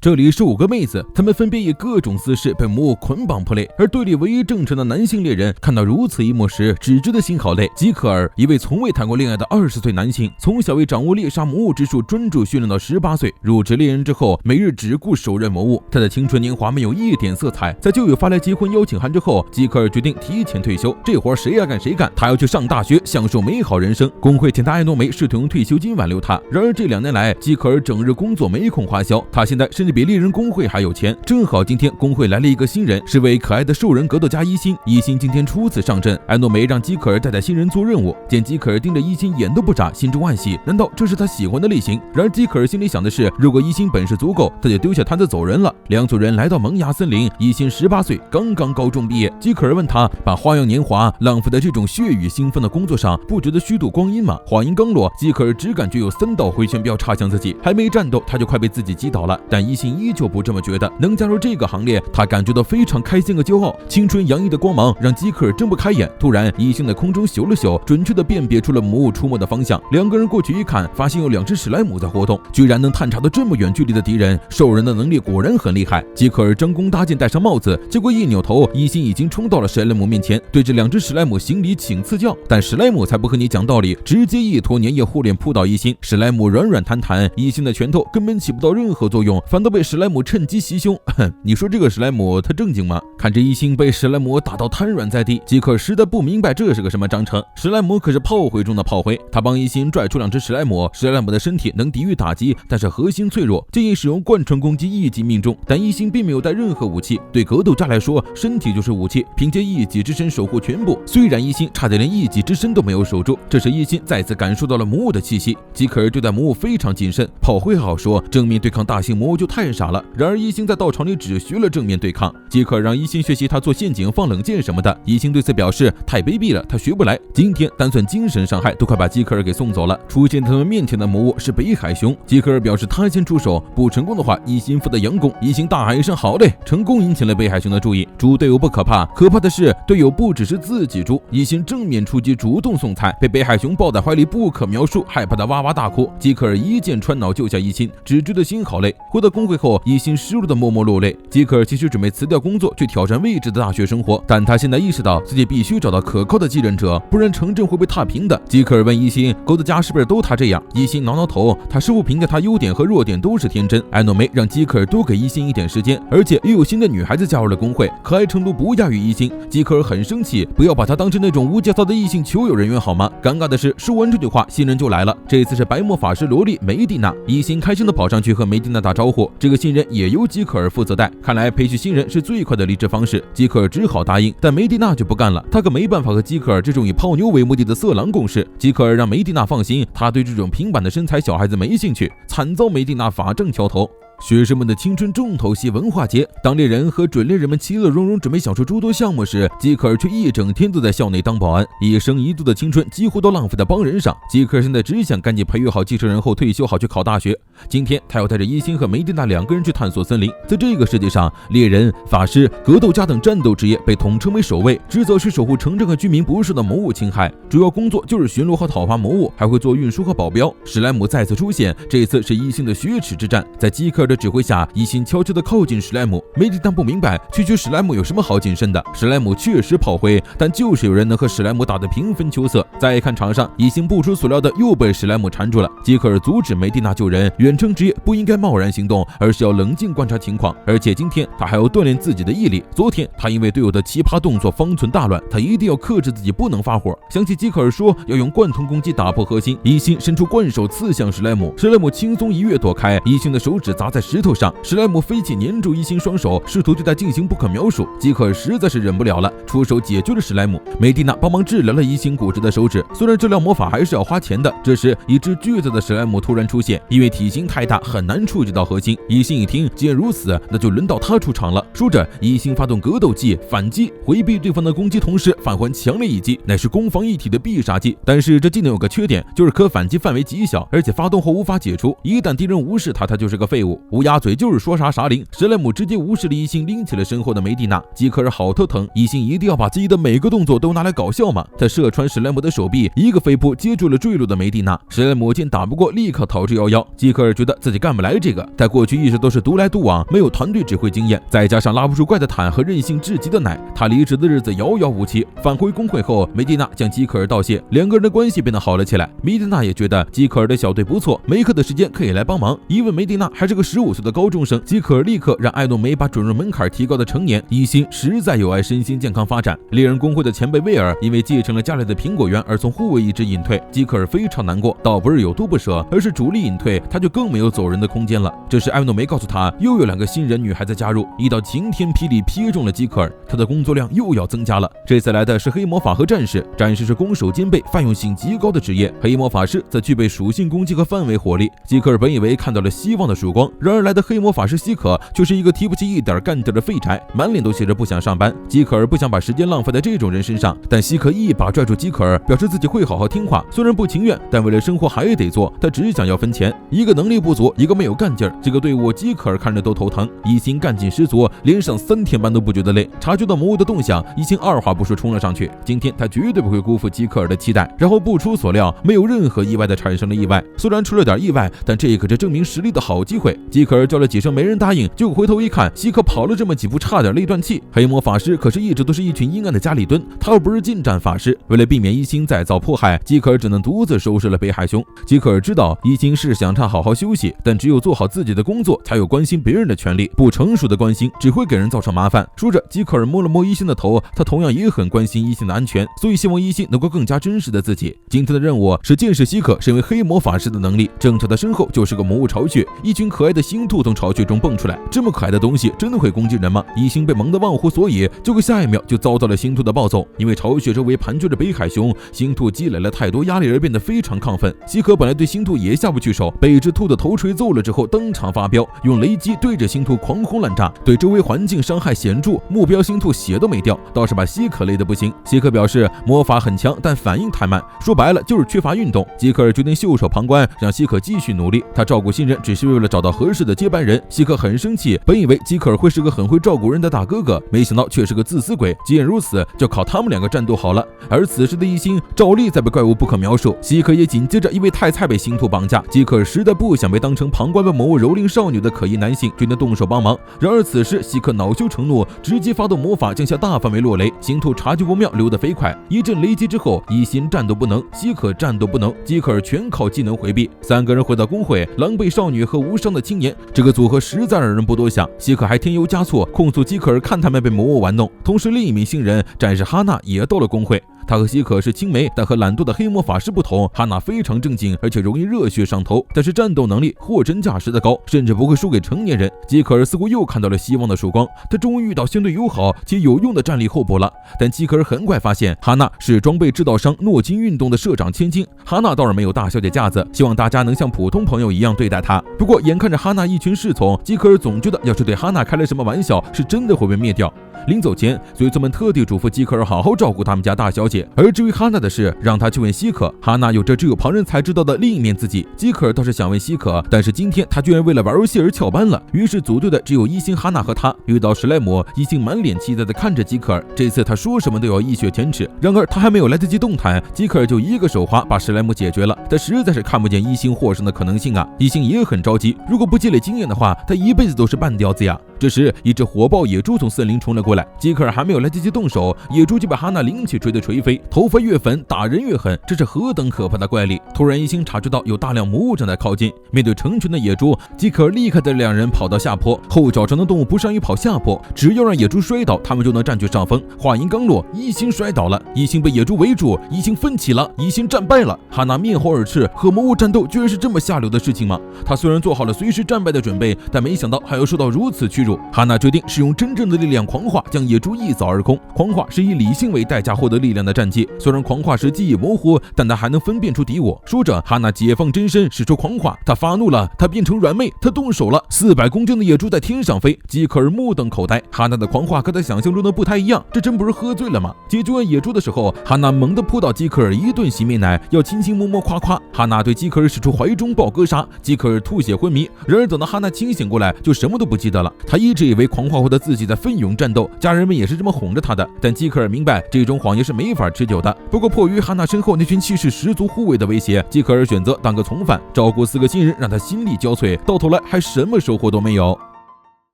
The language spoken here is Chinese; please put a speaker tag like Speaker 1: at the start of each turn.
Speaker 1: 这里是5个妹子，她们分别以各种姿势被魔物捆绑破裂，而队里唯一正常的男性猎人看到如此一幕时，只觉得心好累。基克尔，一位从未谈过恋爱的20岁男性，从小为掌握猎杀魔物之术专注训练到18岁，入职猎人之后，每日只顾手刃魔物。他的青春年华没有一点色彩。在旧友发来结婚邀请函之后，基克尔决定提前退休，这活谁爱干谁干，他要去上大学，享受美好人生。工会请他艾诺梅试图用退休金挽留他，然而这2年来，基克尔整日工作没空花销，他现在甚至比猎人工会还有钱。正好今天工会来了一个新人，是位可爱的兽人格斗家伊辛。伊辛今天初次上阵，艾诺梅让基克尔带新人做任务。见基克尔盯着伊辛眼都不眨，心中暗喜，难道这是他喜欢的类型？然而基克尔心里想的是，如果伊辛本事足够，他就丢下摊子走人了。2组人来到萌芽森林，伊辛18岁，刚刚高中毕业。基克尔问他，把花样年华浪费在这种血雨腥风的工作上，不觉得虚度光阴吗？话音刚落，基克尔只感觉有3道回旋镖插向自己，还没战斗他就快被自己击倒了。但伊辛依旧不这么觉得，能加入这个行列，他感觉到非常开心和骄傲。青春洋溢的光芒让基克尔睁不开眼。突然，伊辛在空中嗅了嗅，准确地辨别出了魔物出没的方向。2个人过去一看，发现有2只史莱姆在活动，居然能探查到这么远距离的敌人，兽人的能力果然很厉害。基克尔张弓搭箭，戴上帽子，结果一扭头，伊辛已经冲到了史莱姆面前，对这2只史莱姆行礼请赐教。但史莱姆才不和你讲道理，直接一坨粘液护脸扑倒伊辛。史莱姆软软弹弹，伊辛的拳头根本起不到任何作用，反倒被史莱姆趁机袭胸。你说这个史莱姆他正经吗？看着伊辛被史莱姆打到瘫软在地，基克尔实在不明白这是个什么章程。史莱姆可是炮灰中的炮灰，他帮伊辛拽出2只史莱姆。史莱姆的身体能抵御打击，但是核心脆弱，建议使用贯穿攻击一击命中。但伊辛并没有带任何武器，对格斗家来说，身体就是武器，凭借一己之身守护全部。虽然伊辛差点连一己之身都没有守住，这时伊辛再次感受到了魔物的气息。基克尔对待魔物非常谨慎，炮灰好说，正面对抗大型魔物就太傻了。然而伊辛在道场里只学了正面对抗，基克尔让伊辛学习他做陷阱、放冷箭什么的。伊辛对此表示太卑鄙了，他学不来。今天单算精神伤害都快把基克尔给送走了。出现在他们面前的魔物是北海熊，基克尔表示他先出手，不成功的话伊辛负责佯攻。伊辛大喊一声好嘞，成功引起了北海熊的注意。猪队友不可怕，可怕的是队友不只是自己猪。伊辛正面出击，主动送菜，被北海熊抱在怀里不可描述，害怕的哇哇大哭。基克尔一箭穿脑救下伊辛，只觉得心好累。回到工会后，伊辛失落的默默落泪。基克尔其实准备辞掉工作去挑战未知的大学生活，但他现在意识到自己必须找到可靠的继任者，不然城镇会被踏平的。基克尔问伊辛，狗的家是不是都他这样？伊辛挠挠头，他师傅评价他优点和弱点都是天真。艾诺梅让基克尔多给伊辛一点时间，而且又有新的女孩子加入了工会，可爱程度不亚于伊辛。基克尔很生气，不要把他当成那种无节操的异性求友人员好吗？尴尬的是，说完这句话，新人就来了，这次是白魔法师萝莉梅蒂娜。伊辛开心地跑上去和梅蒂娜打招呼，这个新人也由基克尔负责带，看来培训新人是最快的离职方式。基克尔只好答应，但梅蒂娜就不干了，她可没办法和基克尔这种以泡妞为目的的色狼共事。基克尔让梅蒂娜放心，他对这种平板的身材小孩子没兴趣，惨遭梅蒂娜法正敲头。学生们的青春重头戏文化节，当猎人和准猎人们其乐融融准备享受诸多项目时，基克尔却一整天都在校内当保安，一生一度的青春几乎都浪费在帮人上。基克尔现在只想赶紧培育好继承人后退休好去考大学。今天他要带着伊辛和梅蒂娜2个人去探索森林。在这个世界上，猎人、法师、格斗家等战斗职业被统称为守卫，职责是守护城镇和居民不受到魔物侵害，主要工作就是巡逻和讨伐魔物，还会做运输和保镖。史莱姆再次出现，这次是伊辛的雪耻之战。在基克尔的指挥下，伊辛悄悄地靠近史莱姆。梅蒂娜不明白区区史莱姆有什么好谨慎的，史莱姆确实炮灰，但就是有人能和史莱姆打得平分秋色。再看场上，伊辛不出所料的又被史莱姆缠住了。基克尔阻止梅蒂娜救人，远程职业不应该贸然行动，而是要冷静观察情况。而且今天他还要锻炼自己的毅力。昨天他因为队友的奇葩动作方寸大乱，他一定要克制自己不能发火。想起基克尔说要用贯通攻击打破核心，伊辛伸出惯手刺向史莱姆，史莱姆轻松一跃躲开，伊辛的手指砸在石头上，史莱姆飞起粘住伊辛双手，试图对他进行不可描述。基克尔实在是忍不了了，出手解决了史莱姆。梅蒂娜帮忙治疗了伊辛骨折的手指，虽然治疗魔法还是要花钱的。这时一只巨大的史莱姆突然出现，因为体型太大很难触及到核心。伊辛一听既然如此，那就轮到他出场了。说着伊辛发动格斗技反击，回避对方的攻击，同时返还强烈一击，乃是攻防一体的必杀技。但是这技能有个缺点，就是可反击范围极小，而且发动后无法解除，一旦敌人无视他，他就是个废物。乌鸦嘴就是说啥啥灵。史莱姆直接无视了一心拎起了身后的梅蒂娜，吉克尔好头疼，一心一定要把自己的每个动作都拿来搞笑嘛。他射穿史莱姆的手臂，一个飞扑接住了坠落的梅蒂娜。史莱姆见打不过，立刻逃之夭夭。吉克尔觉得自己干不来这个，他过去一直都是独来独往，没有团队指挥经验，再加上拉不出怪的坦和任性至极的奶，他离职的日子遥遥无期。返回工会后，梅蒂娜向吉克尔道谢，两个人的关系变得好了起来。梅蒂娜也觉得吉克尔的小队不错，没课的时间可以来帮忙。一问梅蒂娜还是个15岁的高中生，吉克尔立刻让艾诺梅把准入门槛提高的成年，一心实在有碍身心健康发展。猎人工会的前辈威尔因为继承了家里的苹果园而从护卫一职隐退，吉克尔非常难过，倒不是有多不舍，而是主力隐退，他就更没有走人的空间了。这时艾诺梅告诉他，又有2个新人女孩子加入，一道晴天霹雳劈中了吉克尔，他的工作量又要增加了。这次来的是黑魔法和战士，战士是攻守兼备、泛用性极高的职业，黑魔法师则具备属性攻击和范围火力。吉克尔本以为看到了希望的曙光，然而来的黑魔法师希可却是一个提不起一点干劲的废柴，满脸都写着不想上班。吉克尔不想把时间浪费在这种人身上，但希可一把拽住吉克尔，表示自己会好好听话，虽然不情愿，但为了生活还得做，他只想要分钱。一个能力不足，一个没有干劲儿，这个队伍吉克尔看着都头疼。一心干劲十足，连上3天班都不觉得累。察觉到魔物的动向，一心二话不说冲了上去。今天他绝对不会辜负吉克尔的期待。然后不出所料，没有任何意外的产生了意外，虽然出了点意外，但这可是证明实力的好机会。吉克尔叫了几声没人答应，结果回头一看，希可跑了这么几步，差点累断气。黑魔法师可是一直都是一群阴暗的家里蹲，他又不是近战法师。为了避免一心再遭迫害，吉克尔只能独自收拾了北海熊。吉克尔知道一心是想他好好休息，但只有做好自己的工作，才有关心别人的权利。不成熟的关心只会给人造成麻烦。说着，吉克尔摸了摸一心的头，他同样也很关心一心的安全，所以希望一心能够更加真实的自己。今天的任务是见识希可身为黑魔法师的能力。正巧他身后就是个魔物巢穴，一群可爱的星兔从巢穴中蹦出来。这么可爱的东西真的会攻击人吗？一心被萌得忘乎所以，结果下一秒就遭到了星兔的暴揍。因为巢穴周围盘踞着北海熊，星兔积累了太多压力而变得非常亢奋。希可本来对星兔也下不去手，被一只兔的头锤揍了之后登场发飙，用雷击对着星兔狂轰滥炸，对周围环境伤害显著，目标星兔血都没掉，倒是把希可累得不行。希可表示魔法很强，但反应太慢，说白了就是缺乏运动。吉克尔决定袖手旁观，让希可继续努力。他照顾新人只是为了找到合适的接班人。希可很生气，本以为吉克尔会是个很会照顾人的大哥哥，没想到却是个自私鬼。既然如此，就靠他们2个战斗好了。而此时的一心照例在被怪物不可描述，希可也紧接着因为太菜被星兔绑架。吉克尔实在不想被当成旁观被魔物蹂躏少女的可疑男性，决定动手帮忙。然而此时希可恼羞成怒，直接发动魔法降下大范围落雷。星兔察觉不妙，溜得飞快，一阵雷击之后，一心战斗不能，希可战斗不能，吉克尔全靠技能回避。3个人回到工会，狼狈少女和无伤的青年，这个组合实在让人不多想。希可还添油加醋，控诉吉克尔看他们被魔物玩弄。同时另一名新人战士哈娜也到了工会。他和希可是青梅，但和懒惰的黑魔法师不同，哈娜非常正经，而且容易热血上头，但是战斗能力货真价实的高，甚至不会输给成年人。吉克尔似乎又看到了希望的曙光，他终于遇到相对友好且有用的战力候补了。但吉克尔很快发现，哈娜是装备制造商诺金运动的社长千金，哈娜倒是没有大小姐架子，希望大家能像普通朋友一样对待她。不过眼看着哈娜一群侍从，吉克尔总觉得要是对哈娜开了什么玩笑，是真的会被灭掉。临走前，随从们特地嘱咐吉克尔好好照顾他们家大小姐。而至于哈娜的事，让他去问希可。哈娜有着只有旁人才知道的另一面自己。吉克尔倒是想问希可，但是今天他居然为了玩游戏而翘班了。于是组队的只有一心、哈娜和他。遇到史莱姆，一心满脸期待地看着吉克尔。这次他说什么都要一雪前耻。然而他还没有来得及动弹，吉克尔就一个手滑把史莱姆解决了。他实在是看不见一心获胜的可能性啊！一心也很着急，如果不积累经验的话，他一辈子都是半吊子呀。这时，一只火爆野猪从森林冲了过来，吉克尔还没有来得及动手，野猪就把哈娜拎起锤子锤飞，头发越粉，打人越狠，这是何等可怕的怪力！突然，一心察觉到有大量魔物正在靠近，面对成群的野猪，吉克尔立刻带2人跑到下坡。后脚长的动物不善于跑下坡，只要让野猪摔倒，他们就能占据上风。话音刚落，一心摔倒了，一心被野猪围住，一心奋起了，一心战败了。哈娜面红耳赤，和魔物战斗居然是这么下流的事情吗？他虽然做好了随时战败的准备，但没想到还要受到如此屈辱。入。哈娜决定使用真正的力量狂化，将野猪一扫而空。狂化是以理性为代价获得力量的战技，虽然狂化时记忆模糊，但他还能分辨出敌我。说着，哈娜解放真身，使出狂化。他发怒了，他变成软妹，他动手了。400公斤的野猪在天上飞，基克尔目瞪口呆。哈娜的狂化和他想象中的不太一样，这真不是喝醉了吗？解决完野猪的时候，哈娜猛地扑倒基克尔一顿洗面奶，要亲亲摸摸夸夸。哈娜对基克尔使出怀中抱哥杀，基克尔吐血昏迷。然而等到哈娜清醒过来，就什么都不记得了。他一直以为狂化后的自己在奋勇战斗，家人们也是这么哄着他的。但基克尔明白这种谎言是没法持久的。不过迫于哈娜身后那群气势十足护卫的威胁，基克尔选择当个从犯，照顾4个新人，让他心力交瘁，到头来还什么收获都没有。